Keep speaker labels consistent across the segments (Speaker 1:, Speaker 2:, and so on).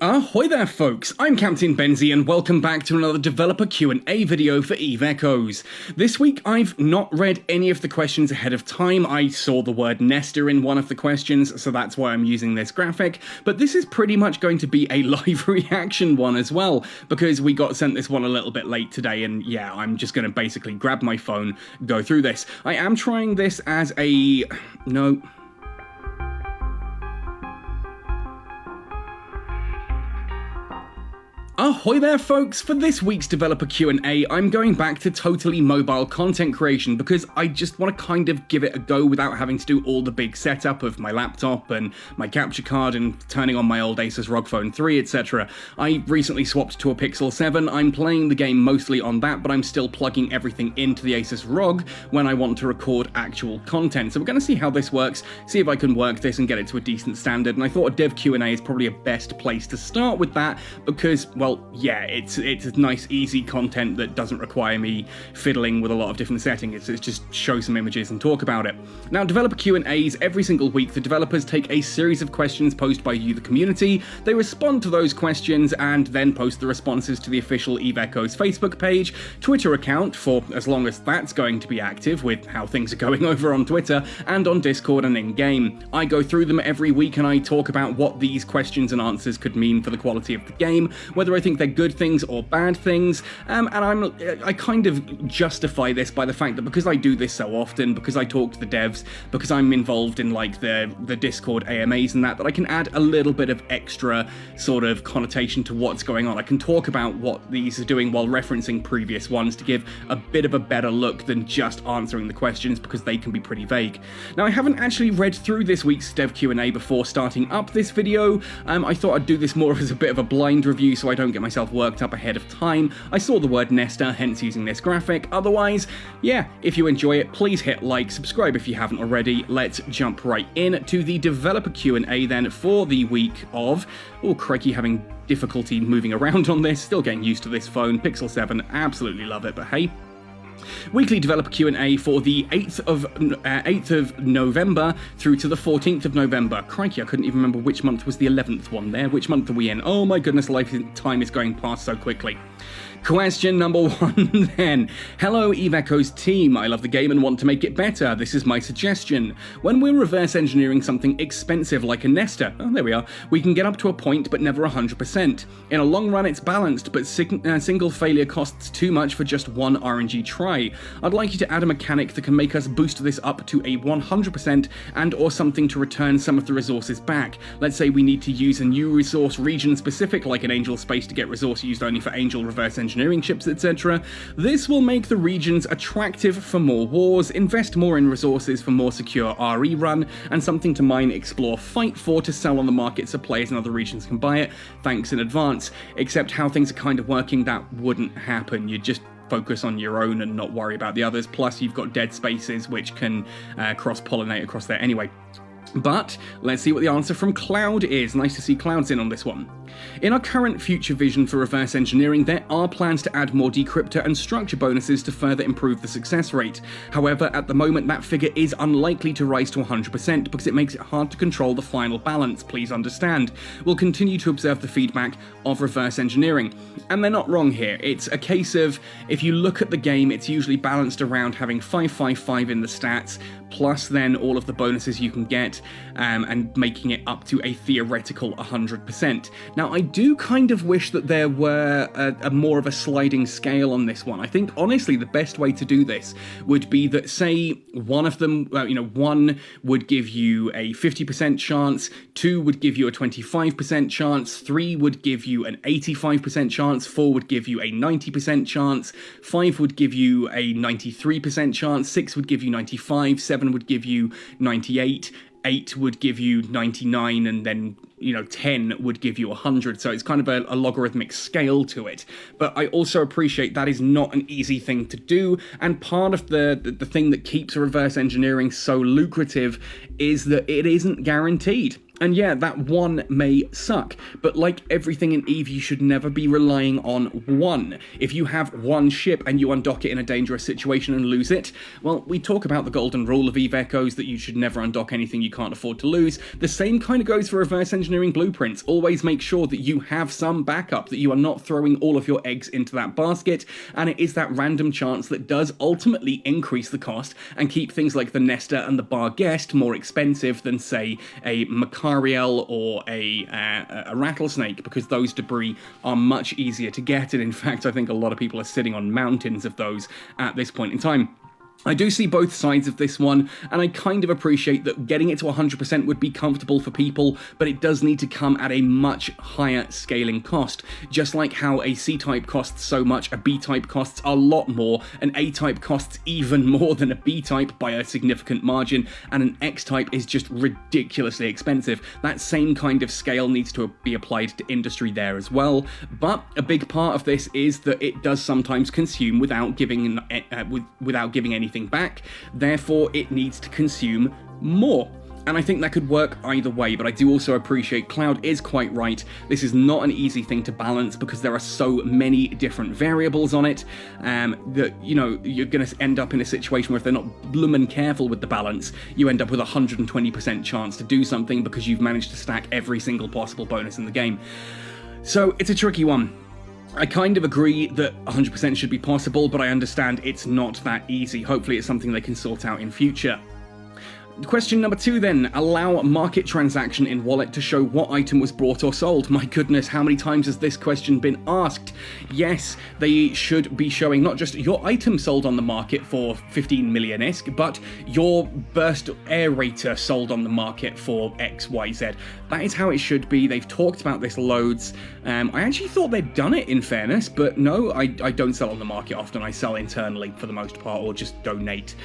Speaker 1: Ahoy there folks, I'm Captain Benzie and welcome back to another developer Q&A video for Eve Echoes. This week I've not read any of the questions ahead of time. I saw the word Nesta in one of the questions, so that's why I'm using this graphic, but this is pretty much going to be a live reaction one as well, because we got sent this one a little bit late today, and yeah, I'm just going to basically grab my phone, go through this. I am trying this as a... no... Ahoy there folks! For this week's developer Q&A, I'm going back to totally mobile content creation because I just want to kind of give it a go without having to do all the big setup of my laptop and my capture card and turning on my old Asus ROG Phone 3, etc. I recently swapped to a Pixel 7, I'm playing the game mostly on that, but I'm still plugging everything into the Asus ROG when I want to record actual content. So we're going to see how this works, see if I can work this and get it to a decent standard, and I thought a dev Q&A is probably a best place to start with that because, well, yeah, it's nice, easy content that doesn't require me fiddling with a lot of different settings. It's just show some images and talk about it. Now, developer Q&As, every single week, the developers take a series of questions posed by you, the community. They respond to those questions and then post the responses to the official Eve Echoes Facebook page, Twitter account, for as long as that's going to be active with how things are going over on Twitter, and on Discord and in-game. I go through them every week and I talk about what these questions and answers could mean for the quality of the game, whether I think they're good things or bad things, and I kind of justify this by the fact that because I do this so often, because I talk to the devs, because I'm involved in like the Discord AMAs and that I can add a little bit of extra sort of connotation to what's going on. I can talk about what these are doing while referencing previous ones to give a bit of a better look than just answering the questions because they can be pretty vague. Now, I haven't actually read through this week's dev Q&A before starting up this video. I thought I'd do this more as a bit of a blind review so I don't get myself worked up ahead of time. I saw the word Nesta, hence using this graphic. Otherwise, yeah, if you enjoy it, please hit like, subscribe if you haven't already. Let's jump right in to the developer Q&A then for the week of... oh, crikey, having difficulty moving around on this, still getting used to this phone, Pixel 7, absolutely love it, but hey. Weekly developer Q&A for the 8th of November through to the 14th of November. Crikey, I couldn't even remember which month was the 11th one there. Which month are we in? Oh my goodness, time is going past so quickly. Question number 1 then. Hello Eve Echoes team, I love the game and want to make it better. This is my suggestion. When we're reverse engineering something expensive like a Nesta, oh there we are, we can get up to a point but never 100%. In a long run it's balanced, but single failure costs too much for just one RNG try. I'd like you to add a mechanic that can make us boost this up to a 100% and or something to return some of the resources back. Let's say we need to use a new resource region specific like an Angel space to get resource used only for Angel reverse engineering chips, etc. This will make the regions attractive for more wars, invest more in resources for more secure RE run, and something to mine, explore, fight for to sell on the market so players in other regions can buy it. Thanks in advance. Except how things are kind of working, that wouldn't happen. You'd just focus on your own and not worry about the others. Plus, you've got dead spaces which can cross-pollinate across there anyway. But let's see what the answer from Cloud is. Nice to see Cloud's in on this one. In our current future vision for reverse engineering, there are plans to add more decryptor and structure bonuses to further improve the success rate. However, at the moment that figure is unlikely to rise to 100% because it makes it hard to control the final balance, please understand. We'll continue to observe the feedback of reverse engineering. And they're not wrong here. It's a case of, if you look at the game, it's usually balanced around having 555 in the stats, plus then all of the bonuses you can get, and making it up to a theoretical 100%. Now, I do kind of wish that there were a more of a sliding scale on this one. I think, honestly, the best way to do this would be that, say, one of them, one would give you a 50% chance, 2 would give you a 25% chance, 3 would give you an 85% chance, 4 would give you a 90% chance, 5 would give you a 93% chance, 6 would give you 95, 7 would give you 98, 8 would give you 99, and then 10 would give you 100, so it's kind of a logarithmic scale to it. But I also appreciate that is not an easy thing to do, and part of the thing that keeps reverse engineering so lucrative is that it isn't guaranteed. And yeah, that one may suck, but like everything in EVE, you should never be relying on one. If you have one ship and you undock it in a dangerous situation and lose it, well, we talk about the golden rule of EVE Echoes that you should never undock anything you can't afford to lose. The same kind of goes for reverse engineering blueprints. Always make sure that you have some backup, that you are not throwing all of your eggs into that basket, and it is that random chance that does ultimately increase the cost and keep things like the Nester and the Bar Guest more expensive than, say, a Macariel or a Rattlesnake, because those debris are much easier to get, and in fact I think a lot of people are sitting on mountains of those at this point in time. I do see both sides of this one, and I kind of appreciate that getting it to 100% would be comfortable for people, but it does need to come at a much higher scaling cost. Just like how a C-type costs so much, a B-type costs a lot more, an A-type costs even more than a B-type by a significant margin, and an X-type is just ridiculously expensive. That same kind of scale needs to be applied to industry there as well, but a big part of this is that it does sometimes consume without giving anything back, therefore it needs to consume more. And I think that could work either way, but I do also appreciate Cloud is quite right. This is not an easy thing to balance because there are so many different variables on it that, you know, you're going to end up in a situation where if they're not bloomin' careful with the balance, you end up with a 120% chance to do something because you've managed to stack every single possible bonus in the game. So it's a tricky one. I kind of agree that 100% should be possible, but I understand it's not that easy. Hopefully it's something they can sort out in future. Question number 2 then, allow market transaction in wallet to show what item was bought or sold. My goodness, how many times has this question been asked? Yes, they should be showing not just your item sold on the market for 15 million-isk, but your burst aerator sold on the market for XYZ. That is how it should be. They've talked about this loads. I actually thought they'd done it, in fairness, but no, I don't sell on the market often. I sell internally for the most part, or just donate.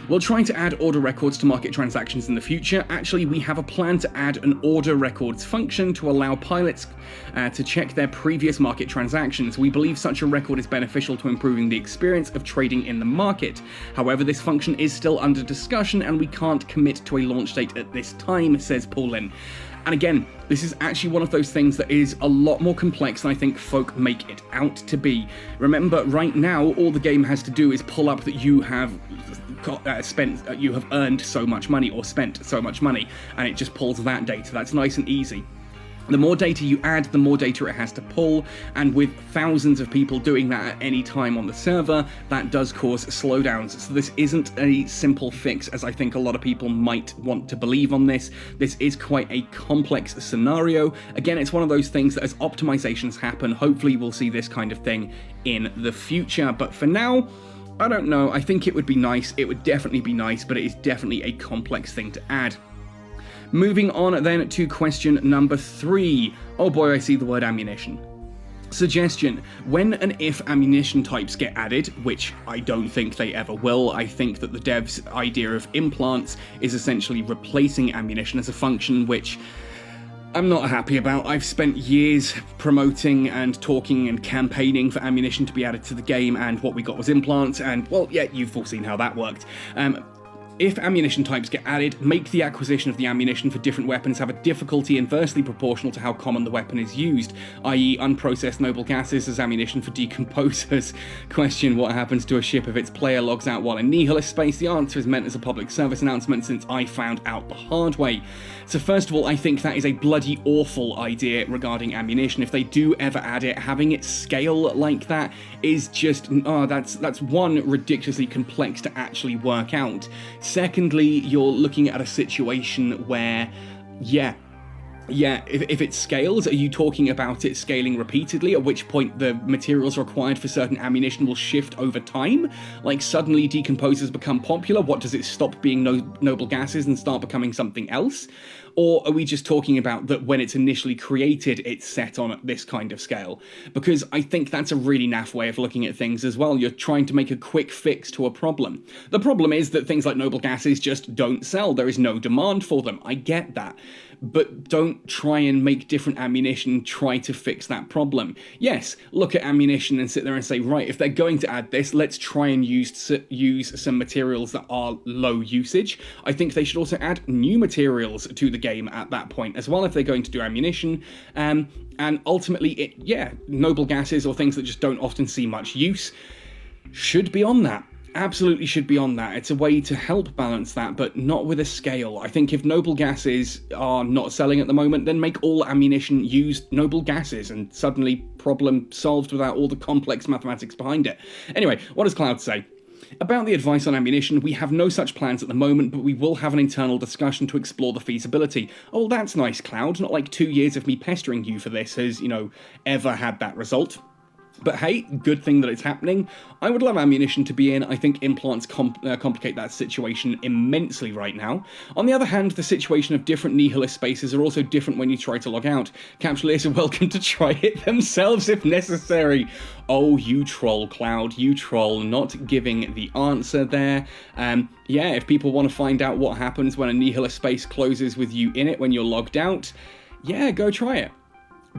Speaker 1: We're trying to add order records to market transactions in the future. Actually, we have a plan to add an order records function to allow pilots to check their previous market transactions. We believe such a record is beneficial to improving the experience of trading in the market. However, this function is still under discussion and we can't commit to a launch date at this time, says Paulin. And again, this is actually one of those things that is a lot more complex than I think folk make it out to be. Remember, right now, all the game has to do is pull up that you have you have earned so much money or spent so much money, and it just pulls that data. That's nice and easy. The more data you add, the more data it has to pull, and with thousands of people doing that at any time on the server, that does cause slowdowns. So this isn't a simple fix, as I think a lot of people might want to believe on this. This is quite a complex scenario. Again, it's one of those things that as optimizations happen, hopefully we'll see this kind of thing in the future. But for now, I don't know. I think it would be nice. It would definitely be nice, but it is definitely a complex thing to add. Moving on then to question number 3. Oh boy, I see the word ammunition. Suggestion: when and if ammunition types get added, which I don't think they ever will, I think that the devs' idea of implants is essentially replacing ammunition as a function, which I'm not happy about. I've spent years promoting and talking and campaigning for ammunition to be added to the game, and what we got was implants, and well, yeah, you've all seen how that worked. If ammunition types get added, make the acquisition of the ammunition for different weapons have a difficulty inversely proportional to how common the weapon is used, i.e. unprocessed noble gases as ammunition for decomposers. Question: what happens to a ship if its player logs out while in nihilist space? The answer is meant as a public service announcement, since I found out the hard way. So first of all, I think that is a bloody awful idea regarding ammunition. If they do ever add it, having it scale like that is just, that's one, ridiculously complex to actually work out. Secondly, you're looking at a situation where, if it scales, are you talking about it scaling repeatedly, at which point the materials required for certain ammunition will shift over time? Like, suddenly decomposers become popular, what, does it stop being noble gases and start becoming something else? Or are we just talking about that when it's initially created, it's set on this kind of scale? Because I think that's a really naff way of looking at things as well. You're trying to make a quick fix to a problem. The problem is that things like noble gases just don't sell. There is no demand for them. I get that. but don't try and make different ammunition try to fix that problem. Yes, look at ammunition and sit there and say, right, if they're going to add this, let's try and use some materials that are low usage. I think they should also add new materials to the game at that point as well if they're going to do ammunition. And ultimately, noble gases or things that just don't often see much use should be on that. Absolutely should be on that. It's a way to help balance that, but not with a scale. I think if noble gases are not selling at the moment, then make all ammunition use noble gases, and suddenly problem solved without all the complex mathematics behind it. Anyway, what does Cloud say? About the advice on ammunition, we have no such plans at the moment, but we will have an internal discussion to explore the feasibility. Oh, that's nice, Cloud. Not like 2 years of me pestering you for this has, ever had that result. But hey, good thing that it's happening. I would love ammunition to be in. I think implants complicate that situation immensely right now. On the other hand, the situation of different nihilist spaces are also different when you try to log out. Capsuleers are welcome to try it themselves if necessary. Oh, you troll, Cloud, you troll, not giving the answer there. If people want to find out what happens when a nihilist space closes with you in it when you're logged out, go try it.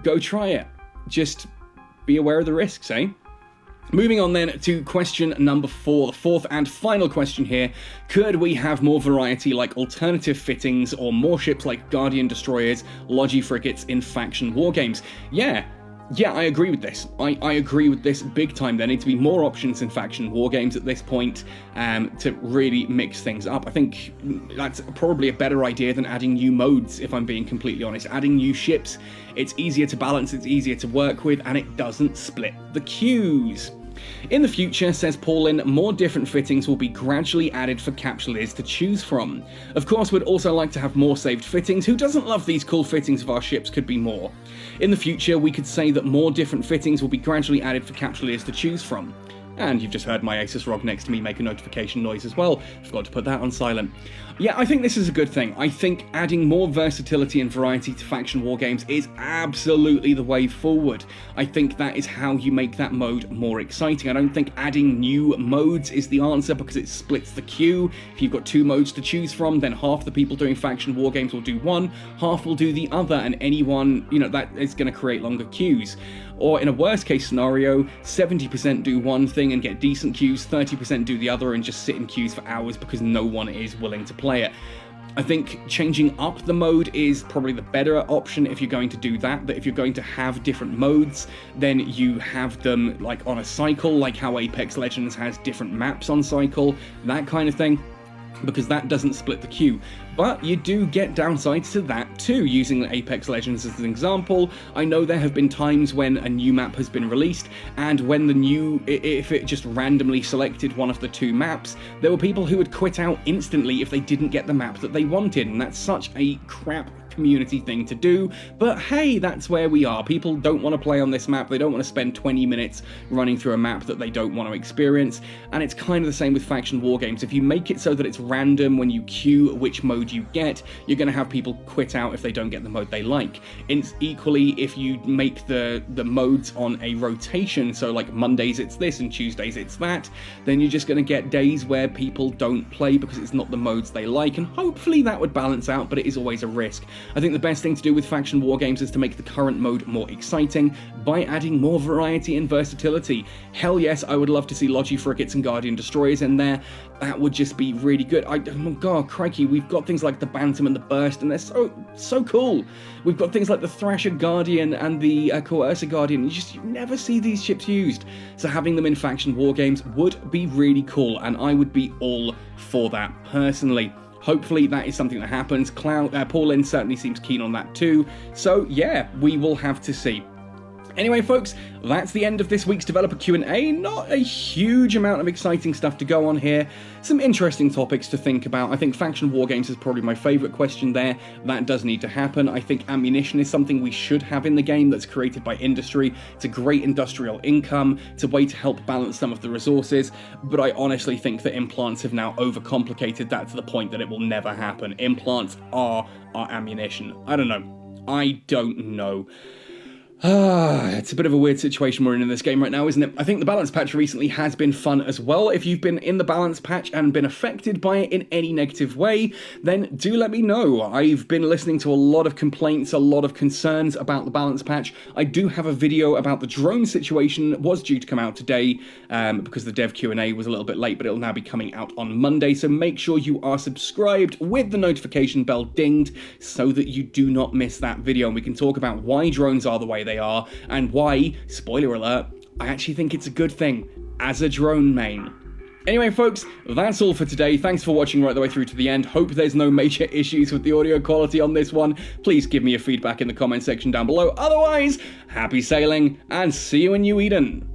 Speaker 1: Go try it. Just be aware of the risks, eh? Moving on then to question number 4, the fourth and final question here. Could we have more variety like alternative fittings or more ships like Guardian Destroyers, Logi Frigates in faction wargames? Yeah, I agree with this. I agree with this big time. There need to be more options in faction wargames at this point to really mix things up. I think that's probably a better idea than adding new modes, if I'm being completely honest. Adding new ships, it's easier to balance, it's easier to work with, and it doesn't split the queues. In the future, says Paulin, more different fittings will be gradually added for capsuleers to choose from. Of course, we'd also like to have more saved fittings. Who doesn't love these cool fittings of our ships? Could be more. In the future, we could say that more different fittings will be gradually added for capsuleers to choose from. And you've just heard my Asus ROG next to me make a notification noise as well. Forgot to put that on silent. Yeah, I think this is a good thing. I think adding more versatility and variety to faction wargames is absolutely the way forward. I think that is how you make that mode more exciting. I don't think adding new modes is the answer because it splits the queue. If you've got 2 modes to choose from, then half the people doing faction wargames will do one, half will do the other, and anyone, that is going to create longer queues. Or in a worst case scenario, 70% do one thing and get decent queues, 30% do the other and just sit in queues for hours because no one is willing to play it. I think changing up the mode is probably the better option if you're going to do that if you're going to have different modes, then you have them like on a cycle, like how Apex Legends has different maps on cycle, that kind of thing, because that doesn't split the queue. But you do get downsides to that too, using Apex Legends as an example. I know there have been times when a new map has been released, and when if it just randomly selected one of the 2 maps, there were people who would quit out instantly if they didn't get the map that they wanted, and that's such a crap community thing to do, but hey, that's where we are. People don't want to play on this map, they don't want to spend 20 minutes running through a map that they don't want to experience, and it's kind of the same with faction wargames. If you make it so that it's random when you queue which mode you get, you're going to have people quit out if they don't get the mode they like. It's equally if you make the modes on a rotation, so like Mondays it's this and Tuesdays it's that, then you're just going to get days where people don't play because it's not the modes they like, and hopefully that would balance out, but it is always a risk. I think the best thing to do with faction wargames is to make the current mode more exciting by adding more variety and versatility. Hell yes, I would love to see Logi Frigates and Guardian Destroyers in there. That would just be really good. Oh god, crikey, we've got things like the Bantam and the Burst, and they're so cool. We've got things like the Thrasher Guardian and the Coercer Guardian. You never see these ships used. So having them in faction wargames would be really cool, and I would be all for that personally. Hopefully that is something that happens. Paulin certainly seems keen on that too. So yeah, we will have to see. Anyway, folks, that's the end of this week's developer Q&A. Not a huge amount of exciting stuff to go on here. Some interesting topics to think about. I think faction wargames is probably my favourite question there. That does need to happen. I think ammunition is something we should have in the game that's created by industry. It's a great industrial income. It's a way to help balance some of the resources. But I honestly think that implants have now overcomplicated that to the point that it will never happen. Implants are our ammunition. I don't know. It's a bit of a weird situation we're in this game right now, isn't it? I think the balance patch recently has been fun as well. If you've been in the balance patch and been affected by it in any negative way, then do let me know. I've been listening to a lot of complaints, a lot of concerns about the balance patch. I do have a video about the drone situation that was due to come out today because the dev Q&A was a little bit late, but it'll now be coming out on Monday. So make sure you are subscribed with the notification bell dinged so that you do not miss that video. And we can talk about why drones are the way they are, and why, spoiler alert, I actually think it's a good thing as a drone main. Anyway, folks, that's all for today. Thanks for watching right the way through to the end. Hope there's no major issues with the audio quality on this one. Please give me your feedback in the comment section down below. Otherwise, happy sailing, and see you in New Eden.